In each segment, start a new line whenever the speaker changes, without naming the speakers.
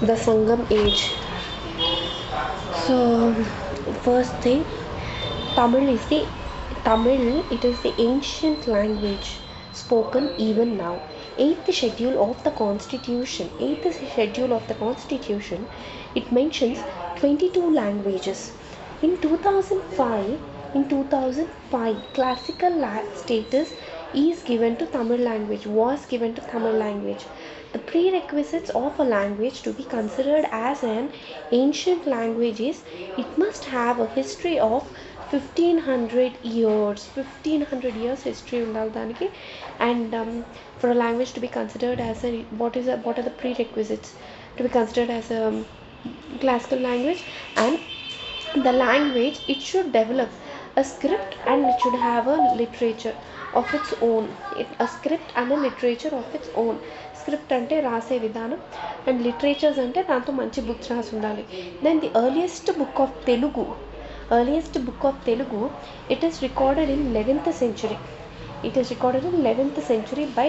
The Sangam age. So first thing, Tamil is the Tamil. It is the ancient language spoken even now. Eighth schedule of the Constitution. Eighth schedule of the Constitution. It mentions 22 languages. In 2005, classical status is given to Tamil language. Was given to Tamil language. The prerequisites of a language to be considered as an ancient language is it must have a history of 1500 years. 1500 years history undal daniki. And for a language to be considered as a what are the prerequisites to be considered as a classical language? And the language, it should develop a script and it should have a literature of its own. A script and a literature of its own. Script ante రాసే విధానం and literatures అంటే దాంతో మంచి books రాసి ఉండాలి. Then the earliest book of Telugu, it is recorded in 11th century. It is recorded in 11th century by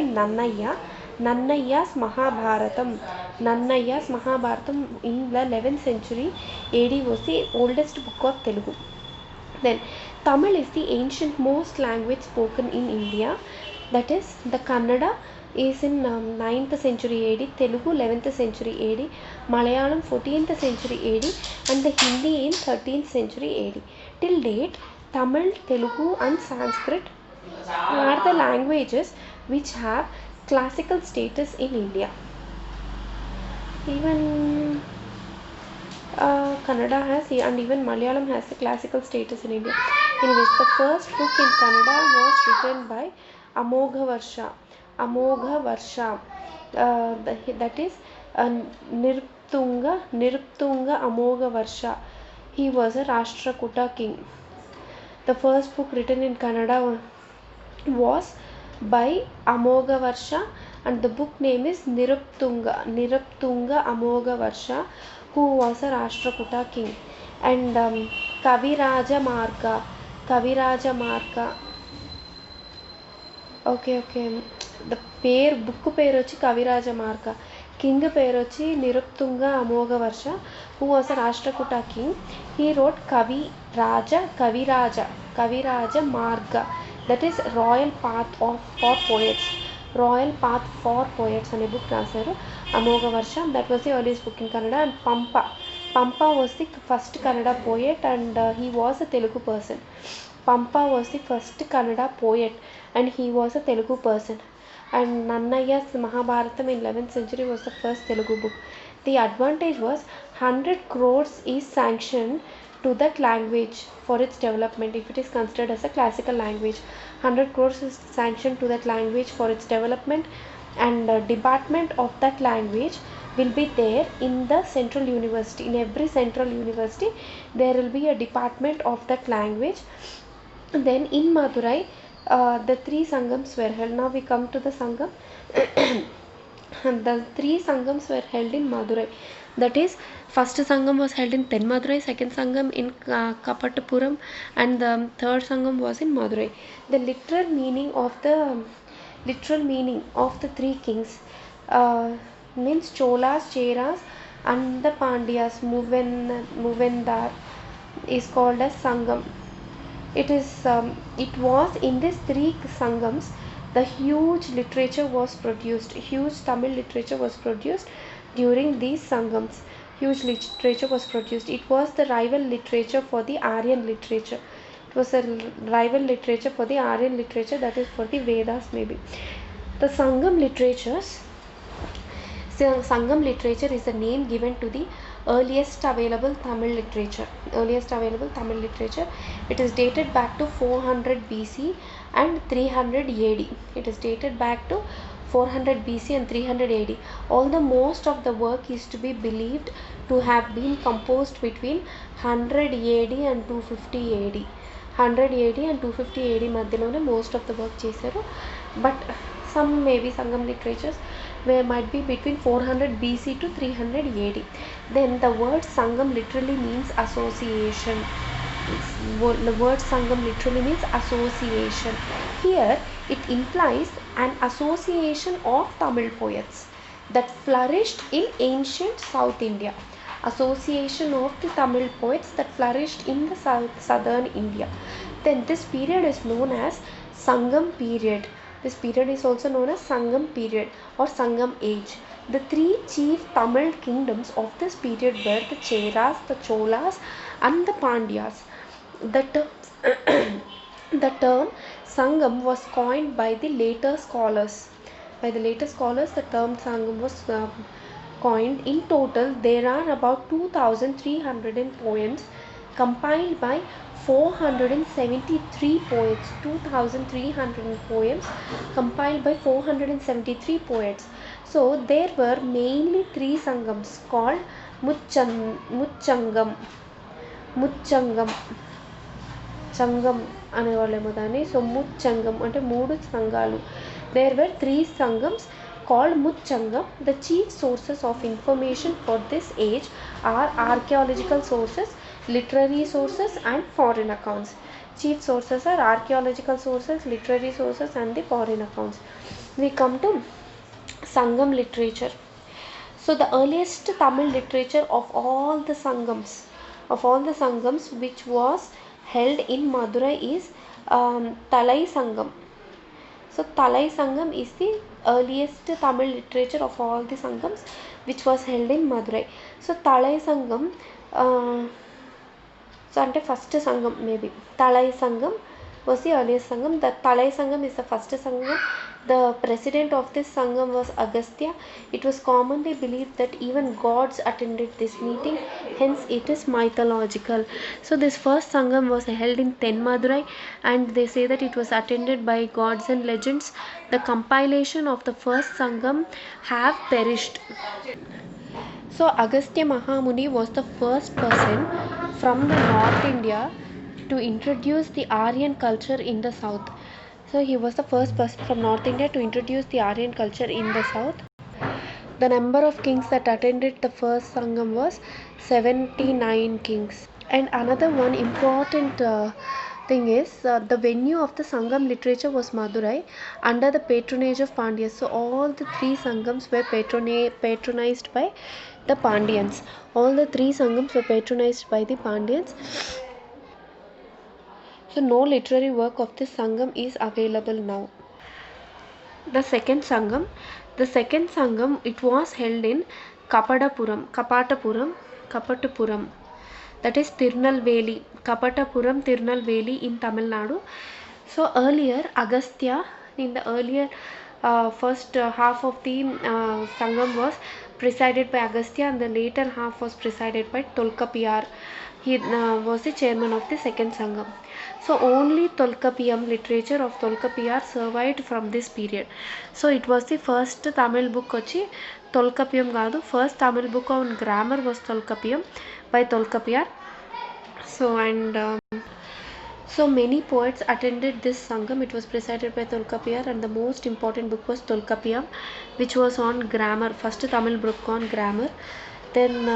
Nannaya's Mahabharatam. Nannaya's Mahabharatam in the 11th century AD was the oldest book of Telugu. Then Tamil is the ancient most language spoken in India. That is, the Kannada is in 9th century AD, Telugu 11th century AD, Malayalam 14th century AD, and the Hindi in 13th century AD. Till date, Tamil, Telugu and Sanskrit are the languages which have classical status in India. Even Kannada has, and even Malayalam has the classical status in India. Anyways, the first book in Kannada was written by Amogha Varsha. That is Niruptunga Amogha Varsha. He was a Rashtrakuta king. The first book written in Kannada was by Amogha Varsha, and the book name is Niruptunga Amogha Varsha, who was a Rashtrakuta king. And Kaviraja Marga. Okay. The book పేరు వచ్చి కవిరాజ మార్గ. King పేరు వచ్చి నిరుప్తుంగ అమోఘ వర్ష, who was a Rashtrakuta king. He wrote Kaviraja Marga, that is Royal Path for Poets. Royal Path for Poets అనే book రాశారు అమోఘ వర్ష. That was the earliest book in Kannada. And Pampa was the first Kannada poet, and he was a Telugu person. Pampa was the first Kannada poet and he was a Telugu person. And Nannaya's Mahabharatam in 11th century was the first Telugu book. The advantage was 100 crores is sanctioned to that language for its development if it is considered as a classical language. 100 crores is sanctioned to that language for its development, and department of that language will be there in the central university. In every central university there will be a department of that language. Then in Madurai, the three Sangams were held. Now we come to the Sangam. The three Sangams were held in Madurai. That is, first Sangam was held in Tenmadurai, second Sangam in Kapatapuram, and the third Sangam was in Madurai. The literal meaning of the three kings means Cholas, Cheras, and the Pandyas, Muvendar, is called as Sangam. It was in these three Sangams the huge Tamil literature was produced during these Sangams. Huge literature was produced. It was the rival literature for the Aryan literature. It was a rival literature for the Aryan literature, that is for the Vedas maybe. The Sangam literature is the name given to the earliest available Tamil literature. It is dated back to 400 BC and 300 AD. It is dated back to 400 BC and 300 AD. Although most of the work is to be believed to have been composed between 100 AD and 250 AD. 100 AD and 250 AD మధ్యలోనే most of the work చేశారు. But some maybe Sangam literatures where might be between 400 BC to 300 AD. Then the word Sangam literally means association. The word Sangam literally means association. Here it implies an association of Tamil poets. that flourished in ancient South India. Association of the Tamil poets that flourished in the southern India. Then this period is known as Sangam period. This period is also known as Sangam period or Sangam age. The three chief Tamil kingdoms of this period were the Cheras, the Cholas and the Pandyas. The term Sangam was coined by the later scholars. The term Sangam was coined. In total, there are about 2,300 poems compiled by 473 poets. 2,300 poems compiled by 473 poets. So there were mainly three Sangams called Muchangam Changam అనేవాళ్ళేమో దాన్ని. So ముచ్చంగం అంటే మూడు సంఘాలు. There were three Sangams called Muchangam. The chief sources of information for this age are archaeological sources, literary sources and foreign accounts. Chief sources are archaeological sources, literary sources and the foreign accounts. We come to Sangam literature. So the earliest Tamil literature of all the Sangams which was held in Madurai is Thalai Sangam. So Thalai Sangam is the earliest Tamil literature of all the Sangams which was held in Madurai. So Thalai Sangam so ante first Sangam maybe. Thalai Sangam was the earliest Sangam. The Thalai Sangam is the first Sangam. The president of this Sangam was Agastya. It was commonly believed that even gods attended this meeting, hence it is mythological. So this first Sangam was held in Tenmadurai and they say that it was attended by gods and legends. The compilation of the first Sangam have perished. So Agastya Mahamuni was the first person from the North India to introduce the Aryan culture in the south. So he was the first person from North India to introduce the Aryan culture in the south. The number of kings that attended the first Sangam was 79 kings. And another one important thing is the venue of the Sangam literature was Madurai under the patronage of Pandyas. So all the three Sangams were patronized by the Pandyans. All the three Sangams were patronized by the Pandyans. So no literary work of this Sangam is available now. The second Sangam, it was held in Kapatapuram, that is Tirunelveli, Kapatapuram, Tirunelveli in Tamil Nadu. So earlier Agastya, in the earlier first half of the Sangam was presided by Agastya and the later half was presided by Tolkapiyar. He was the chairman of the second Sangam. So only Tolkapiyam literature of Tolkapiyar survived from this period. So it was the first Tamil book vachi Tolkapiyam gaadu. First Tamil book on grammar was Tolkapiyam by Tolkapiyar. So many poets attended this Sangam. It was presided by Tolkapiyar and the most important book was Tolkapiyam, which was on grammar. First Tamil book on grammar. Then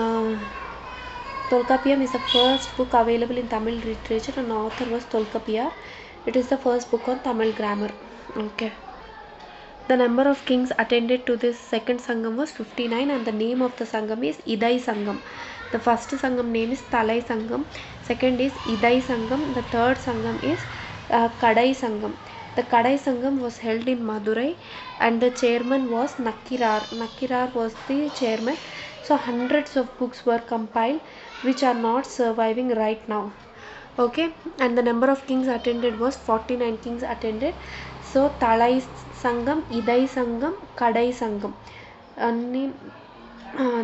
Tolkapiyam is the first book available in Tamil literature and author was Tolkapiyar. It is the first book on Tamil grammar. Okay. The number of kings attended to this second Sangam was 59 and the name of the Sangam is Idai Sangam. The first Sangam name is Thalai Sangam. Second is Idai Sangam. The third Sangam is Kadai Sangam. The Kadai Sangam was held in Madurai and the chairman was Nakkirar. Nakkirar was the chairman. So hundreds of books were compiled which are not surviving right now. Okay, and the number of kings attended was 49 kings attended. So Thalai Sangam, Idai Sangam, Kadai Sangam.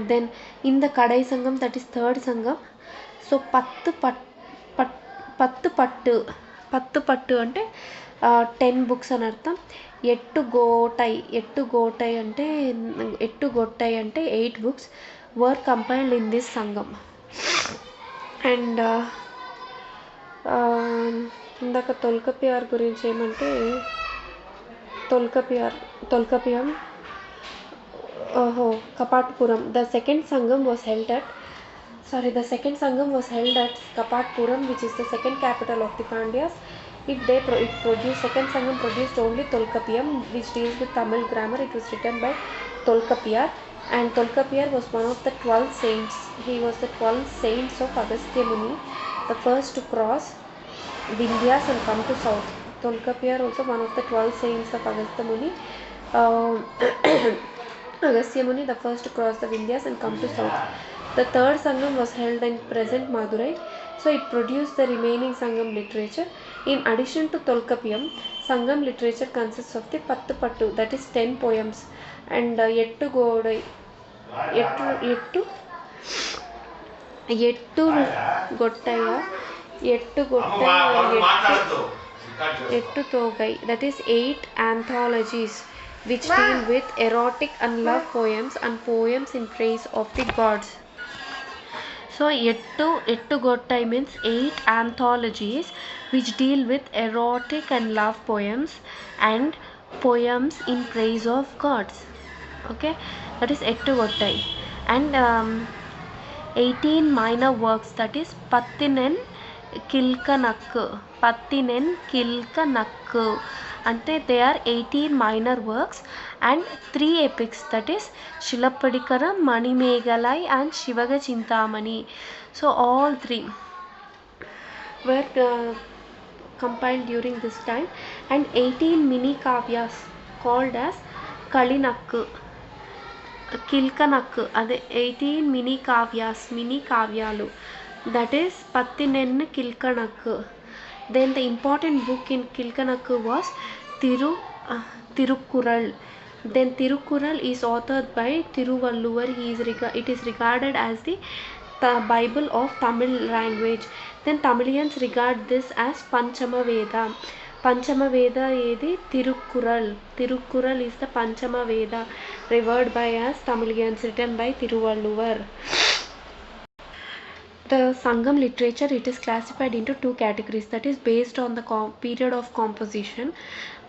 Then in the Kadai Sangam, that is third Sangam, so pattu pattu ante 10 books అని అర్థం. ఎట్టు గొట్టై అంటే 8 books were compiled in this Sangam. And ఇందాక తొల్కపియార్ గురించి ఏమంటే తొల్కపియం Kapatapuram. The second Sangam was held at Kapatapuram, which is the second capital of the Pandyas. Second Sangam produced only Tolkapiyam, which deals with Tamil grammar. It was written by Tolkappiyar, and Tolkappiyar was one of the 12 saints. He was the 12 saints of Agastya Muni, the first to cross Vindhyas and come to south. Tolkappiyar also one of the 12 saints of Agastya Muni. Agastya Muni, the first to cross the Vindhyas and come to south. The third Sangam was held in present Madurai, so it produced the remaining Sangam literature. In addition to Tolkappiyam, Sangam literature consists of the Pattu Pattu, that is 10 poems, and Yettu Godai, Yettu Gottaya, Yettu Gottaya, Yettu Togai, that is 8 anthologies which deal with erotic and love poems and poems in praise of the gods. So Yettu Gottai means 8 anthologies which deal with erotic and love poems and poems in praise of gods. Okay, that is Yettu Gottai. And 18 minor works, that is Pattinen Kilkanakku. Pattinen Kilkanakku. Ante they are 18 minor works and 3 epics, that is Shilapadikaram, Manimegalai and Shivaga Chintamani. So all 3 were compiled during this time, and 18 mini kavyas called as Kalinakku. Kilkanakku, ade 18 mini kavyalu, that is Pattinen Kilkanakku. Then the important book in Kilkanakku was Tirukkural. Then Tirukkural is authored by Thiruvalluvar. It is regarded as the Bible of Tamil language. Then Tamilians regard this as Panchama Veda. Panchama Veda edi Tirukkural. Tirukkural is the Panchama Veda, revered by as Tamilians, written by Thiruvalluvar. The Sangam literature, it is classified into 2 categories, that is based on the period of composition,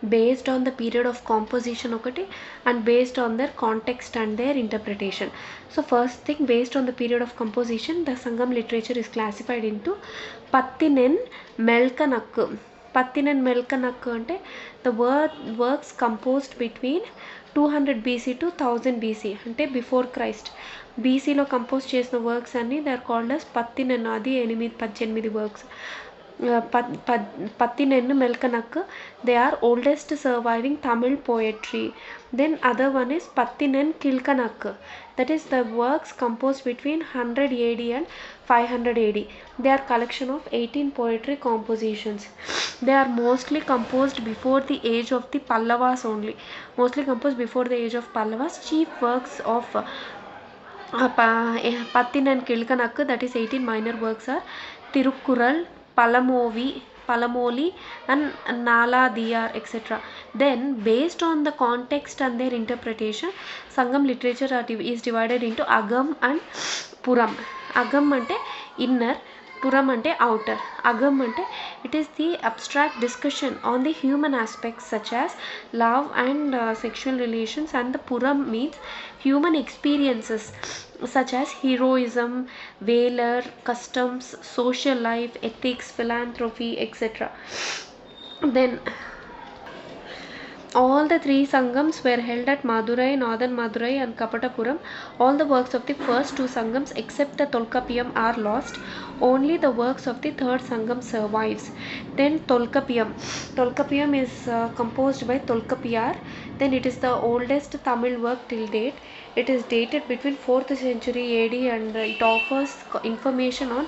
okati, and based on their context and their interpretation. So first thing, based on the period of composition, the Sangam literature is classified into Pattinen Melkanakku. Pattinen Melkanakku ante the works composed between 200 BC to 1000 BC, ante before Christ. BC లో compose చేసిన works అన్ని they are called అస్ పత్తినెన్ను, అది 18 works. Pattinen Melkanakku, they are oldest surviving Tamil poetry. Then other one is Pattinen Kilkanakku, that is the works composed between 100 AD and 500 AD. They are collection of 18 poetry compositions. They are mostly composed before the age of the Pallavas only. Chief works of Pattinen Kilkanakku, that is 18 minor works, are Tirukkural, Palamoli and Naladiyar, etc. Then based on the context and their interpretation, Sangam literature is divided into Agam and Puram. Agam ante inner, Puram ante outer. Agam ante it is the abstract discussion on the human aspects such as love and sexual relations, and the Puram means human experiences such as heroism, valor, customs, social life, ethics, philanthropy, etc. Then all the 3 Sangams were held at Madurai, Northern Madurai and Kapatapuram. All the works of the first 2 Sangams except the Tolkappiyam are lost. Only the works of the third Sangam survives. Then Tolkappiyam. Tolkappiyam is composed by Tolkappiyar. Then it is the oldest Tamil work till date. It is dated between 4th century AD and it offers information on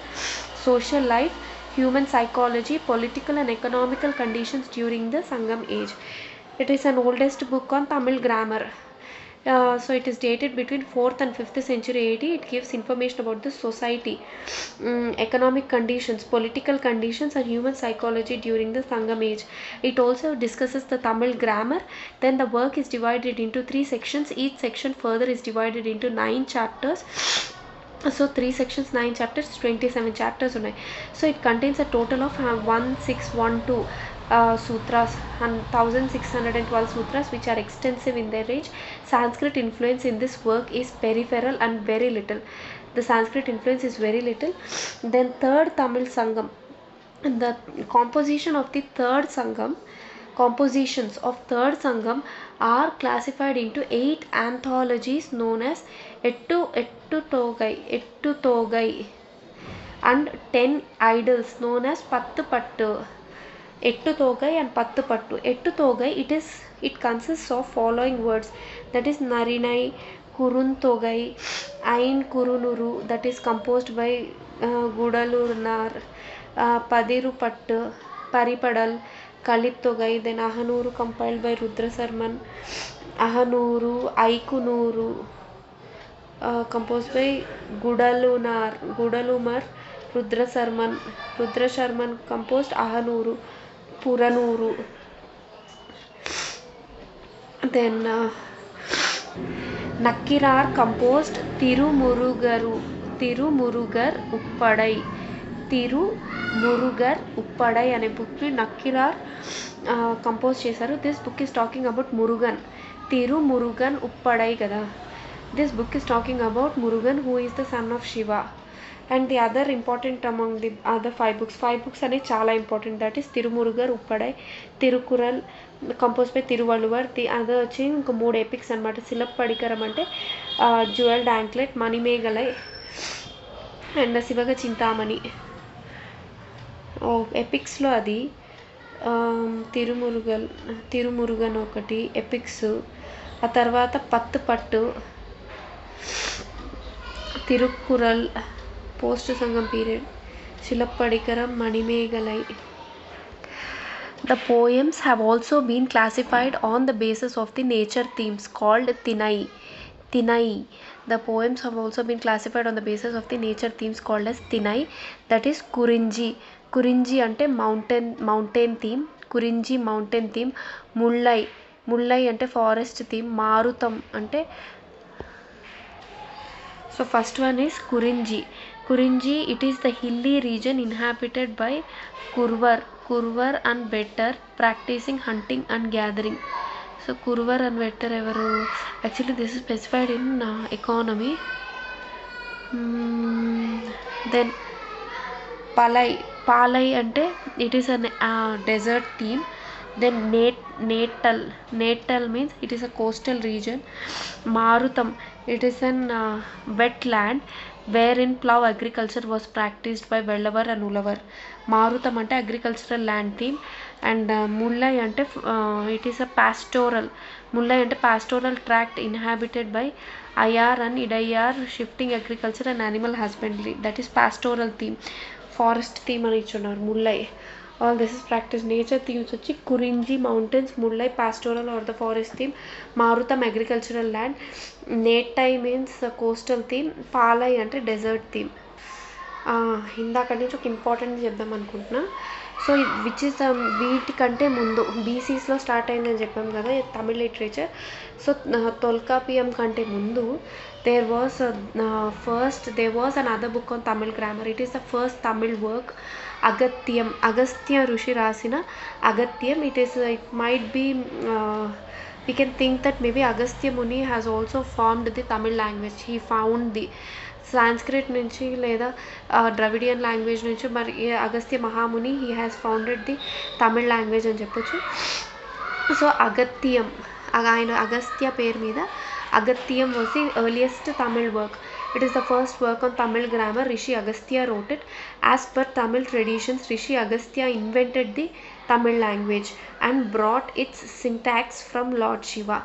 social life, human psychology, political and economical conditions during the Sangam age. It is an oldest book on Tamil grammar. So it is dated between 4th and 5th century AD. It gives information about the society, economic conditions, political conditions and human psychology during the Sangam age. It also discusses the Tamil grammar. Then the work is divided into 3 sections. Each section further is divided into 9 chapters. So 3 sections, 9 chapters, 27 chapters. So it contains a total of 1612 sutras and 1612 sutras, which are extensive in their range. Sanskrit influence in this work is peripheral and very little. The Sanskrit influence is very little. Then third Tamil Sangam. The composition of the third Sangam compositions of third Sangam are classified into 8 anthologies known as Ettu Togai and 10 idols known as Pattu Pattu. Ettu Togai and Pattu Pattu. Ettu Togai, it consists of following words, that is Narinai, Kurun Togai, Ain Kurunuru, that is composed by Gudalurnar, Padiru Pattu, Paripadal, Kalit Togai, then Ahanuru compiled by Rudra Sarman, Ahanuru, Aikunuru, composed by Gudalumar, Rudra Sharman composed Ahanuru, Puranuru. Then Nakkirar composed Tirumurugar Uppadai అనే book Nakkirar compose చేశారు. This book is talking about Murugan. Tirumurugan Uppadai కదా. This book is talking about Murugan, who is the son of Shiva. And the other important among the other 5 books are chala important, that is Tirumurugar Uppadai, Tirukural composed by Tiruvalluvar. The other వచ్చి ఇంకో 3 epics అనమాట. శిలప్పడికరం అంటే jewelled anklet, Manimegalai and Sivaga Chintamani. ఎపిక్స్లో అది తిరుమురుగన్ ఒకటి epics. ఆ తర్వాత Pathu Pattu, Tirukkural, post Sangam period, Silappadikaram, Manimegalai. The poems have also been classified on the basis of the nature themes called Tinai. The poems have also been classified on the basis of the nature themes called as Tinai, that is Kurinji అంటే mountain theme, Kurinji mountain theme, Mullai అంటే forest theme, Marutam అంటే. So first one is Kurinji. It is the hilly region inhabited by Kurvar and Vetter practicing hunting and gathering. So Kurvar and Vetter evaru? Actually this is specified in economy. Then Palai ante it is an desert theme. Then Natal means it is a coastal region. Marutam, it is an wetland wherein plough agriculture was practiced by Vellavar and Ulavar. Marutam ante agricultural land theme. And Mullai ante it is a pastoral tract inhabited by Ayar and Idayar, shifting agriculture and animal husbandry, that is pastoral theme. Forest theme అని ఇచ్చున్నారు Mullai. All this is practice. Nature themes వచ్చి Kurinji mountains, Mullai pastoral or the forest theme, Marutam agricultural land, Netai means coastal theme, Palai అంటే desert theme. ఇందాక నుంచి ఒక important చెప్దాం అనుకుంటున్నా. So which is వీటికంటే ముందు బీసీస్లో స్టార్ట్ అయిందని చెప్పాం కదా తమిళ్ లిటరేచర్. సో తొల్కాపియం కంటే ముందు there was another book on Tamil grammar. It is the first Tamil work, Agatyam. Agastya Rishi rasina Agatyam. It might be we can think that maybe Agastya Muni has also formed the Tamil language. He found the Sanskrit నుంచి లేదా Dravidian language నుంచి మరి అగస్త్య మహాముని he has founded the Tamil language అని చెప్పొచ్చు. So అగత్యం ఆయన అగస్త్య పేరు మీద Agatyam was the earliest Tamil work. It is the first work on Tamil grammar. Rishi Agastya wrote it. As per Tamil traditions, Rishi Agastya invented the Tamil language and brought its syntax from Lord Shiva.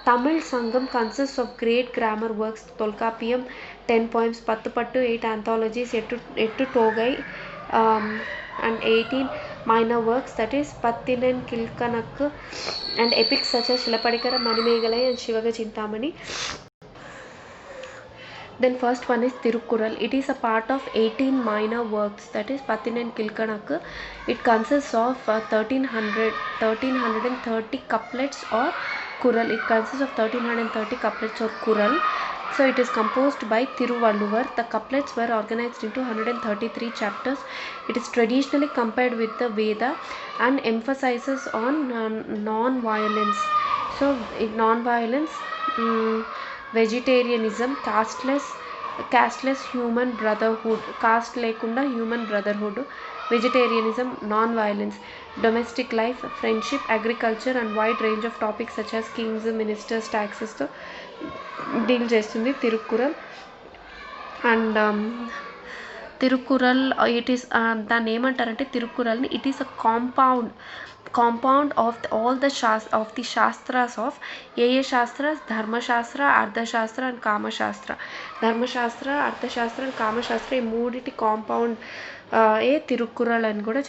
Tamil Sangam consists of great grammar works, Tolkapiyam 10 poems, Pattu Pattu 8 anthologies, Ettu Togai and 18 minor works, that is Pattinen Kilkanakku, and epics such as Shilappadikara, Manimegalai and Shivaga Chintamani. Then first one is Tirukkural. It is a part of 18 minor works, that is Pattinen Kilkanakku. It consists of 1330 couplets or kural. It consists of 1330 couplets or kural. So it is composed by Tiruvalluvar. The couplets were organized into 133 chapters. It is traditionally compared with the Veda and emphasizes on non-violence. So non-violence, vegetarianism, casteless human brotherhood, caste lekunda human brotherhood, vegetarianism, non-violence, domestic life, friendship, agriculture and wide range of topics such as kings, ministers, taxes తో deal చేస్తుంది Tirukkural. And Tirukkural it is దాన్ని ఏమంటారంటే తిరుక్కురల్ని it is a compound of all the shastras of a shastras, Dharmashastra, Arthashastra and Kamashastra. ధర్మశాస్త్ర, Arthashastra and Kamashastra ఈ మూడిటి compound ఏ తిరుక్కురల్ అని కూడా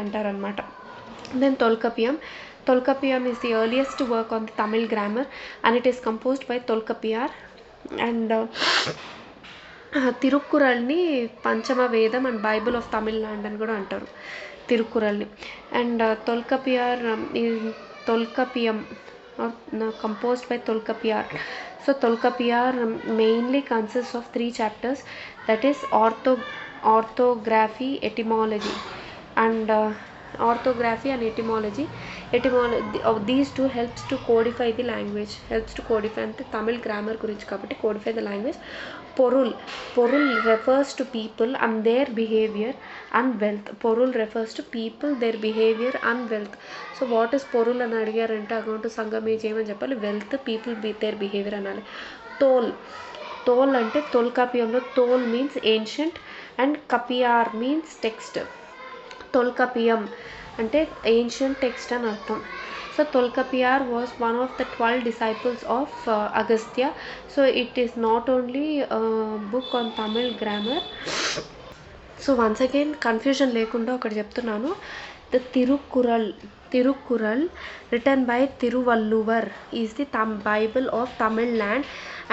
అంటారనమాట. Then Tolkappiyam is the earliest work on the Tamil grammar and it is composed by Tolkappiyar. And తిరుక్కురల్ని పంచమ వేదం అండ్ బైబుల్ ఆఫ్ తమిళనాడు అని కూడా అంటారు తిరుక్కురల్ని. And Tolkappiyam composed by Tolkappiyar. So Tolkappiyar mainly consists of 3 chapters, that is orthography, etymology and etymology. These two helps to codify the language, అంటే Tamil grammar గురించి కాబట్టి codify the language. Porul refers to people and their behavior and wealth. Porul refers to people, their behavior and wealth. So what is porul అని అడిగారంటే account సంగమే చేయమని చెప్పాలి. Wealth, people, their behavior అనాలి. తోల్ అంటే తొల్కాపియంలో తోల్ మీన్స్ ఏన్షియంట్ అండ్ కపియార్ means text. Tolkappiyam అంటే ఏన్షియంట్ టెక్స్ట్ అని అర్థం. So Tolkappiyar was one of the 12 disciples of Agastya. So it is not only a book on Tamil grammar. So once again confusion లేకుండా ఒకటి చెప్తున్నాను. The Thirukkural written by Thiruvalluvar is the Bible of Tamil land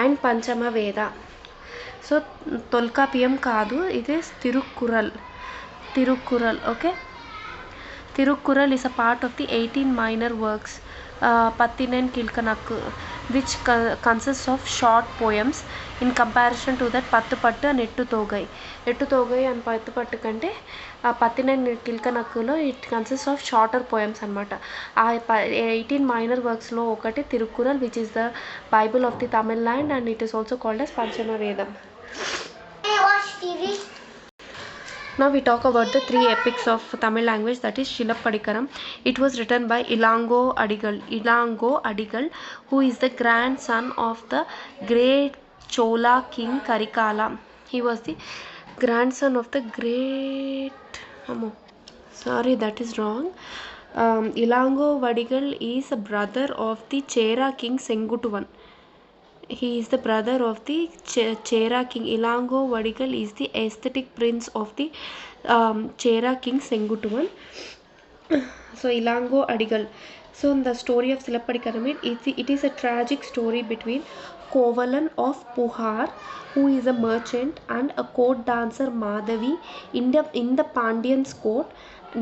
and పంచమ వేద. So తొల్కాపియం కాదు, ఇది Thirukkural. Okay. Tirukkural is a part of the 18 minor works, Pattinan Kilkanakku, which consists of short poems in comparison to that Pattu Pattu and Ettu Thogai. Ettu Thogai and Pattu Pattu kante Pattinan Kilkanakkulo it consists of shorter poems anamata. 18 minor works lo okati Tirukkural, which is the Bible of the Tamil land and it is also called as Panchama Vedam. Now we talk about the 3 epics of Tamil language, that is Silappatikaram. It was written by Ilango Adigal, who is the grandson of the great Chola king Karikala. He was the grandson of the great sorry, that is wrong. Ilango Adigal is a brother of the Chera king Sengutuvan. He is the brother of the Chera king. Ilango Vadigal is the aesthetic prince of the Chera king Sengutuvan. So Ilango Adigal. So in the story of Silappatikaram, it is a tragic story between Kovalan of Puhar, who is a merchant, and a court dancer Madhavi in the Pandyan's court,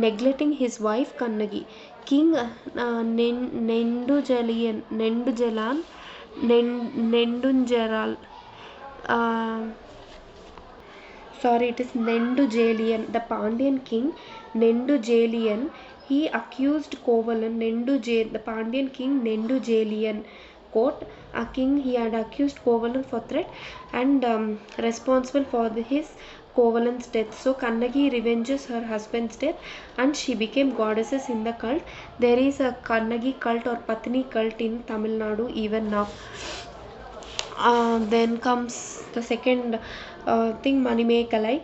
neglecting his wife Kannagi. King Nendunjaral, it is Nendujalian. The Pandyan king Nendujalian, he accused Kovalan, the Pandyan king Nendujalian court, a king, he had accused Kovalan for threat and responsible for his Kovalan's death. So Kannagi revenges her husband's death and she became goddesses in the cult. There is a Kannagi cult or Patni cult in Tamil Nadu even now. Then comes the second thing, Manimekalai,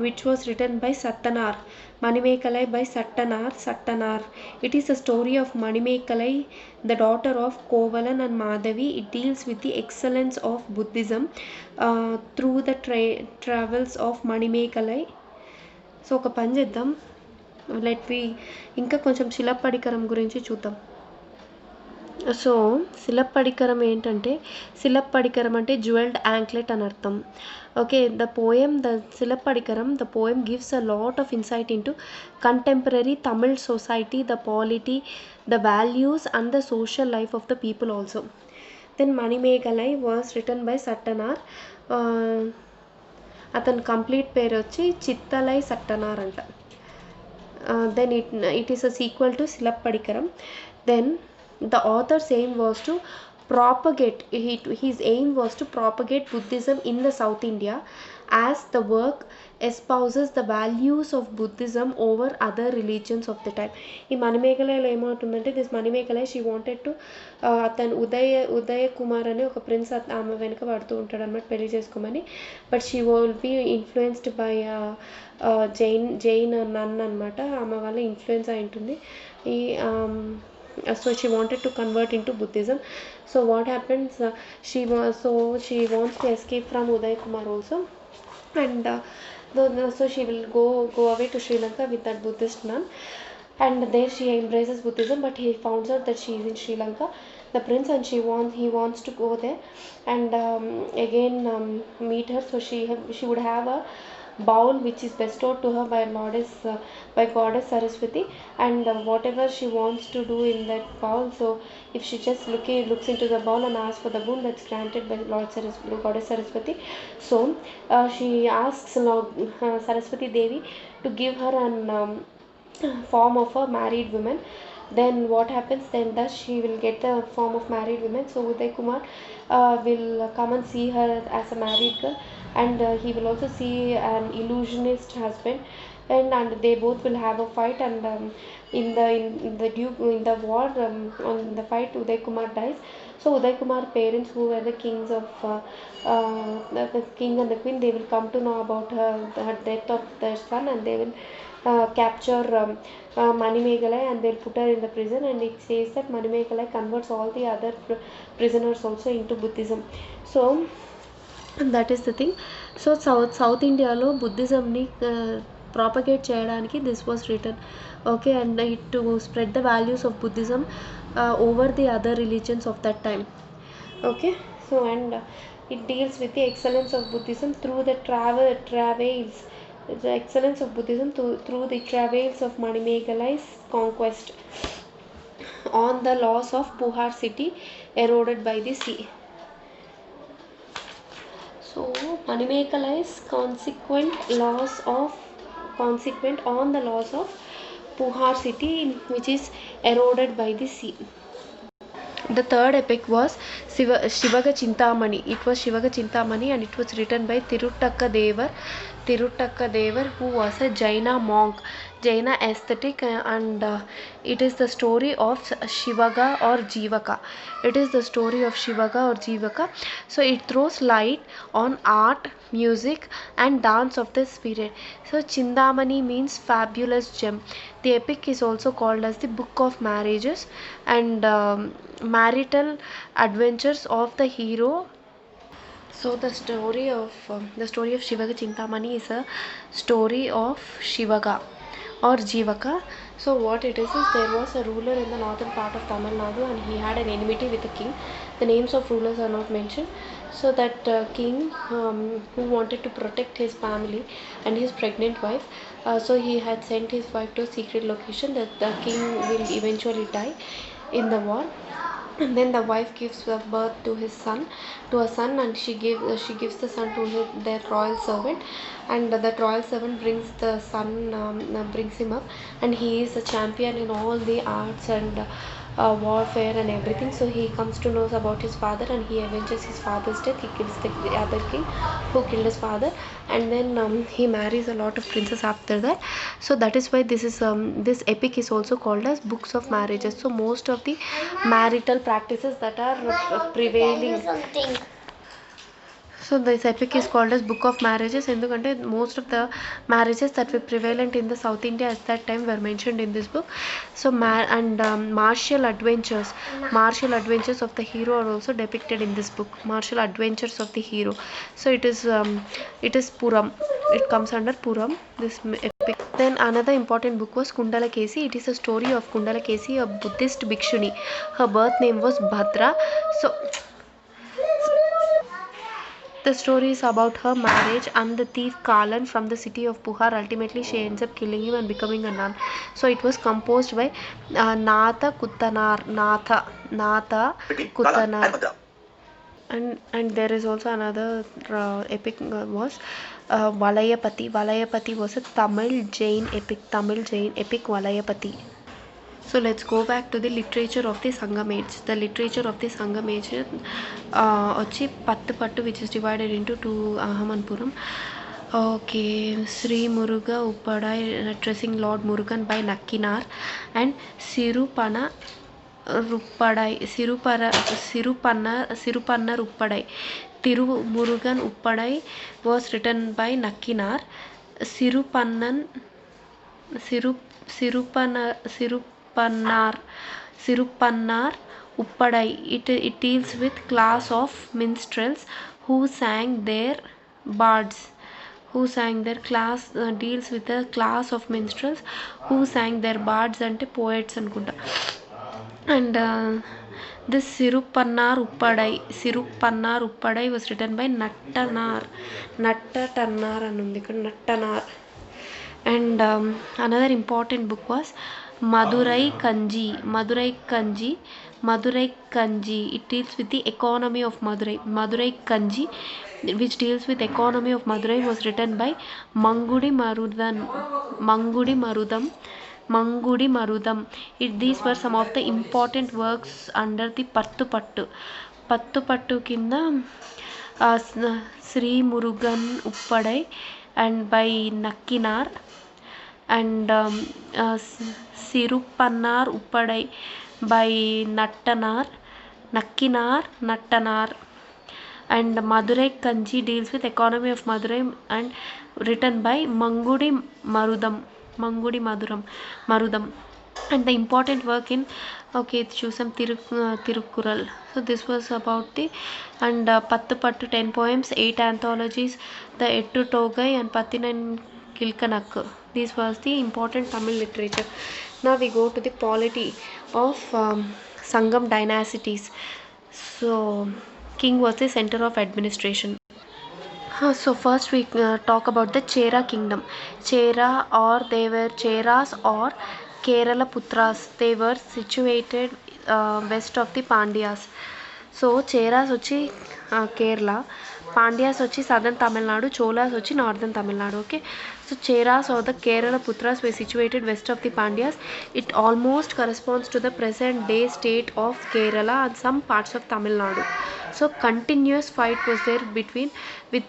which was written by Sattanar. Manimekalai by Sattanar. It is a story of Manimekalai, the daughter of Kovalan and Madhavi. It deals with the excellence of Buddhism through the travels of Manimekalai. So ఒక పని చేద్దాం, ఇంకా కొంచెం శిలప్పడికరం గురించి చూద్దాం. So శిలప్పడికరం ఏంటంటే, శిలప్పడికరం అంటే jewelled anklet అని అర్థం. Okay, the Silappatikaram, the poem gives a lot of insight into contemporary Tamil society, the polity, the values and the social life of the people also. Then Manimekalai was written by Sattanar. అతని complete పేరు వచ్చి చిత్తలై సట్టనార్ అంట. Then it is a sequel to Silappatikaram. Then the author's aim was to propagate. His aim was to propagate Buddhism in the South India, as the work espouses the values of Buddhism over other religions of the time. ఈ మణిమేకలలో ఏమవుతుందంటే, this Manimekalai she wanted to, అతను ఉదయ కుమార్ అనే ఒక prince ఆమె వెనుక పడుతూ ఉంటాడు అనమాట పెళ్లి చేసుకోమని. But she will be influenced by Jain nun అనమాట. ఆమె వల్ల ఇన్ఫ్లుయెన్స్ అయి ఉంటుంది. ఈ so she wanted to convert into Buddhism. So what happens, she wants to escape from Uday Kumar also, and so she will go away to Sri Lanka with that Buddhist nun, and there she embraces Buddhism. But he finds out that she is in Sri Lanka, the prince, and he wants to go there and again meet her. So she would have a bowl which is bestowed to her by goddess Saraswati, and whatever she wants to do in that bowl, so if she just looks into the bowl and asks for the boon, that's granted by goddess Saraswati. So she asks Saraswati Devi to give her an form of a married woman. Then what happens, then thus she will get the form of married woman. So Uday Kumar will come and see her as a married girl, and he will also see an illusionist husband, and they both will have a fight, and in the war, on the fight, Uday Kumar dies. So Uday Kumar parents, who were the kings of the king and the queen, they will come to know about her death of their son, and they will capture Manimekalai, and they'll put her in the prison. And it says that Manimekalai converts all the other prisoners also into Buddhism. So that is the thing. So South Indialo Buddhismని propagate చేయడానికి this was written, okay, and it to spread the values of Buddhism over the other religions of that time, okay. So and it deals with the excellence of Buddhism through the travails, the excellence of Buddhism through the travails of Manimekalai's conquest on the loss of Puhar city eroded by the sea. So Manimekalai's consequent on the loss of Puhar city, which is eroded by the sea. The third epic was Shivaga Chintamani. It was Shivaga Chintamani, and it was written by Tiruttakka Devar, who was a Jaina monk, Jaina aesthetic, and it is the story of Shivaga or Jivaka. It is the story of Shivaga or Jivaka. So it throws light on art, music, and dance of this period. So Chindamani means fabulous gem. The epic is also called as the Book of Marriages and marital adventures of the hero. So the story of Shivaga Chintamani is a story of Shivaga or Jivaka. So what it is there was a ruler in the northern part of Tamil Nadu, and he had an enmity with the king. The names of rulers are not mentioned. So that king, who wanted to protect his family and his pregnant wife, so he had sent his wife to a secret location, that the king will eventually die in the war. And then the wife gives birth to a son, and she gives the son to their royal servant, and that royal servant brings the son, brings him up, and he is a champion in all the arts and warfare and everything. So he comes to know about his father, and he avenges his father's death. He kills the other king who killed his father, and then he marries a lot of princes after that. So that is why this epic is also called as Books of Marriages. So most of the marital practices that are prevailing, so this epic is called as Book of Marriages, ఎందుకంటే most of the marriages that were prevalent in the South India at that time were mentioned in this book. So martial adventures of the hero are also depicted in this book. Martial adventures of the hero. So it is Puram. It comes under Puram, this epic. Then another important book was Kundalakesi. It is a story of Kundalakesi, a Buddhist bhikshuni. Her birth name was Bhadra. So the story is about her marriage and the thief Kalan from the city of Puhar. Ultimately she ends up killing him and becoming a nun. So it was composed by Natha Kuttanar. And there is also another epic was Valayapati. Valayapati was a Tamil Jain epic. Valayapati. So let's go back to the literature of the Sangam age. The literature of the Sangam age వచ్చి పట్టు which is divided into two Ahamanpuram. Okay, Sri Muruga Uppadai addressing Lord Murugan by Nakkinar and Sirupana Ruppadai Sirupanna Ruppadai. Tiru Murugan Uppadai was written by Nakkinar. Sirupannar Uppadai. It deals with class of minstrels who sang their bards. Deals with the class of minstrels who sang their bards ante poets anukunta. And this Sirupannar Uppadai was written by Nattanar anundi ikkada Nattanar. And another important book was Madurai Kanji. It deals with the economy of Madurai Kanji, which deals with economy of Madurai, was written by Mangudi Marudam. These were some of the important works under the Pattu kinda Sri Murugan Uppadai and by Nakkinar, and Sirupannar Uppadai by Nakkinar, and Madurai Kanji deals with economy of Madurai and written by Mangudi Marudam. And the important work in choose some Tirukkural. So this was about the and Pattu 10 poems, 8 anthologies, the Ettu Togai and Pattinan Kilkanakku. This was the important Tamil literature. Now we go to the polity of Sangam dynasties. So king was the center of administration. So first we talk about the Chera kingdom. They were Cheras or Kerala Putras. They were situated west of the Pandyas. So Cheras వచ్చి Kerala, Pandyas వచ్చి southern Tamil Nadu, Cholas వచ్చి northern Tamil Nadu. Okay, so Cheras or the Kerala Putras were situated west of the Pandyas. It almost corresponds to the present day state of Kerala and some parts of Tamil Nadu. So continuous fight was there with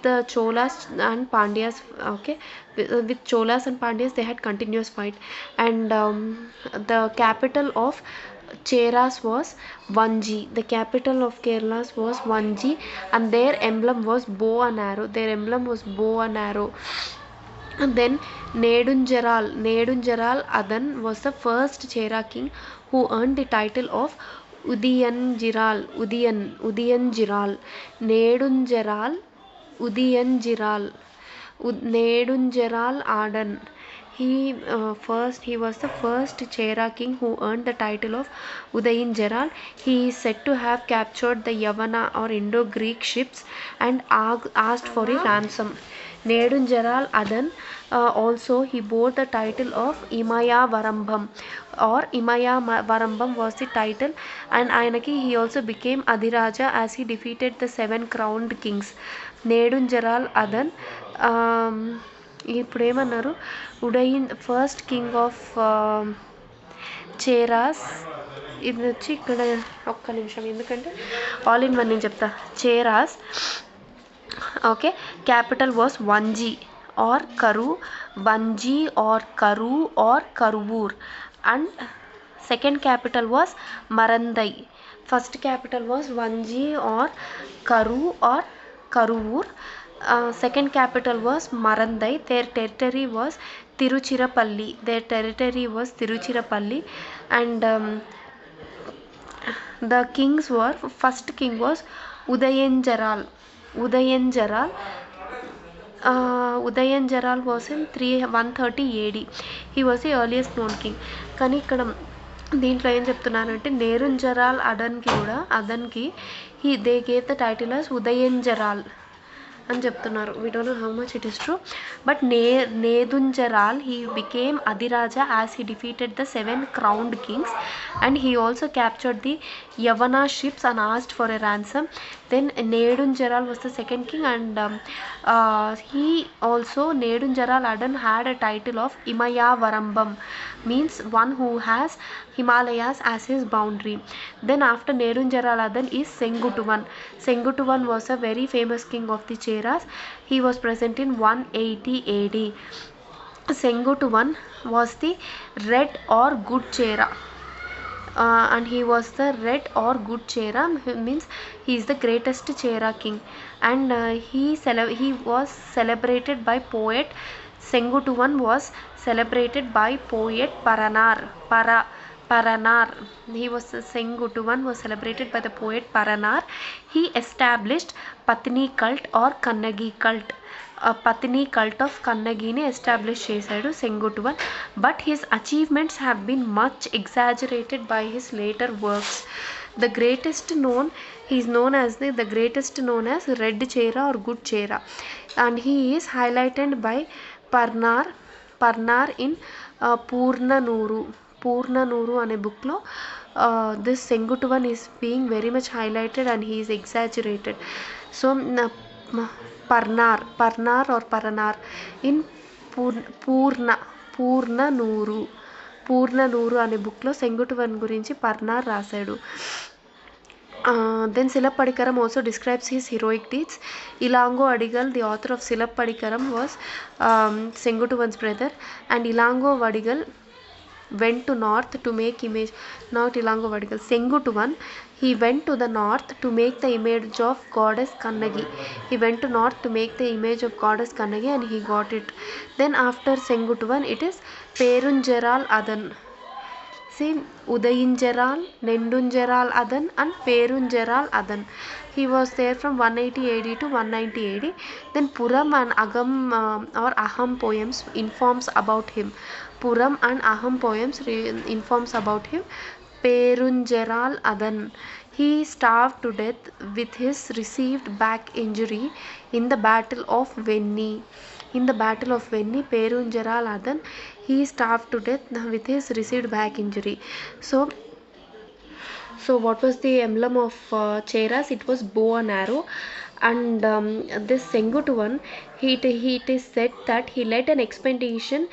the Cholas and Pandyas. Okay, with Cholas and Pandyas they had continuous fight, and the capital of Cheras was Vanji. The capital of Kerala was Vanji, and their emblem was bow and arrow. And then Nedunjaral Adan was the first Chera king who earned the title of Udiyanjiral. Nedunjaral Adan. He was the first Chera king who earned the title of Udayinjaral. He is said to have captured the Yavana or Indo-Greek ships and asked for a ransom. Nedunjaral Adan also he bore the title of Imaya Varambam was the title, and Ayanaki he also became Adhiraja as he defeated the 7 crowned kings. Nedunjaral Adan ఇప్పుడు ఏమన్నారు first king of Cheras. ఇది వచ్చి ఇక్కడ ఒక్క నిమిషం ఎందుకంటే all in one నేను చెప్తా. Cheras okay capital was Vanji or Vanji or Karuvur, and second capital was Marandai. First capital was Vanji or Karuvur. Second capital was Marandai. Their territory was Tiruchirappalli. And the kings were, first king was Udayanjaral. Udayanjaral was in 130 AD. He was the earliest known king. కానీ ఇక్కడ దీంట్లో ఏం చెప్తున్నారంటే నేరుంజరాల్ అదన్కి they gave the title as Udayanjeral అని చెప్తున్నారు. We don't know how much it is true, but Nedunjaral he became Adhiraja as he defeated the 7 crowned kings, and he also captured the Yavana ships and asked for a ransom. Then Nedunjaral was the second king, and he also, Nedunjaral Adan, had a title of Imayavarambam, means one who has Himalayas as his boundary. Then after Nedunjaral Adan is Sengutuvan. Sengutuvan was a very famous king of the Cheras. He was present in 180 AD. Sengutuvan was the red or good Chera. And he was the red or good Chera, means he is the greatest Chera king, and he was celebrated by poet Sengutuvan was celebrated by poet Paranar. Sengutuvan was celebrated by the poet Paranar. He established Patni cult or Kannagi cult. Pattini cult of కన్నగిని establish చేశాడు Senguttuvan, but his achievements have been much exaggerated by his later works. The greatest known, he is known as the greatest known as red Chera or good Chera, and he is highlighted by Parnar in Purnanuru అనే బుక్లో. This Sengutuvan is being very much highlighted and he is exaggerated. So Parnar or Paranar in పూర్ణనూరు అనే బుక్లో సెంగుటువన్ గురించి పర్నార్ రాశాడు. Then Silappadikaram also describes his heroic deeds. Ilango Adigal, the author of Silappadikaram, was Sengutuvan's brother, and Ilango Vadigal went to north to make image, not Ilango Vadigal, Sengutuvan, he went to the north to make the image of goddess Kannagi. He went to north to make the image of goddess Kannagi and he got it. Then after Sengutuvan it is Perunjaral Adan. See, Udayinjaral, Nendunjaral Adan and Perunjaral Adan. He was there from 180 AD to 190 AD. Then Puram and Agam or Aham poems informs about him. Puram and Aham poems informs about him. Perunjaral Adan. He starved to death with his received back injury in the Battle of Venni. In the Battle of Venni, Perunjaral Adan, he starved to death with his received back injury. So what was the emblem of Cheras? It was bow and arrow. And this Sengutuvan, it is said that he led an expedition